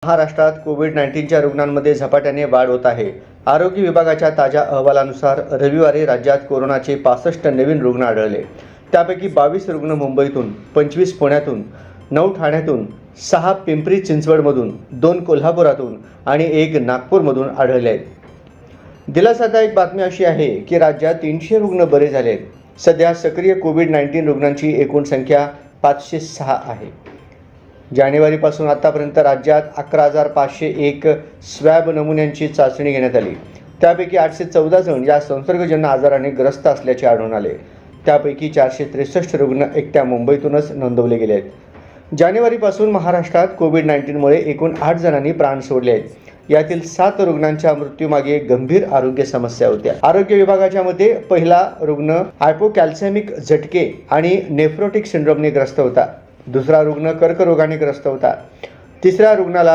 महाराष्ट्रात कोविड-19च्या रुग्णांमध्ये झपाट्याने वाढ होत आहे. आरोग्य विभागाच्या ताज्या अहवालानुसार रविवारी राज्यात कोरोनाचे 65 नवीन रुग्ण आढळले. त्यापैकी 22 रुग्ण मुंबईतून, 25 पुण्यातून, 9 ठाण्यातून, 6 पिंपरी चिंचवडमधून, 2 कोल्हापुरातून आणि 1 नागपूरमधून आढळले आहेत. दिलासादायक बातमी अशी आहे की राज्यात 300 रुग्ण बरे झाले आहेत. सध्या सक्रिय कोविड-19 रुग्णांची एकूण संख्या 506 आहे. जानेवारीपासून आतापर्यंत राज्यात 11,501 स्वॅब नमुन्यांची चाचणी घेण्यात आली. त्यापैकी 814 जण या संसर्गजन्य आजाराने ग्रस्त असल्याचे आढळून आले. त्यापैकी 463 रुग्ण एकट्या मुंबईतूनच नोंदवले गेले आहेत. जानेवारीपासून महाराष्ट्रात कोविड-19मुळे एकूण 8 जणांनी प्राण सोडले आहेत. यातील 7 रुग्णांच्या मृत्यूमागे गंभीर आरोग्य समस्या होत्या. आरोग्य विभागाच्या मते पहिला रुग्ण हायपोकॅल्सेमिक झटके आणि नेफ्रोटिक सिंड्रोमने ग्रस्त होता. दुसरा रुग्ण कर्करोगाने ग्रस्त होता. तिसऱ्या रुग्णाला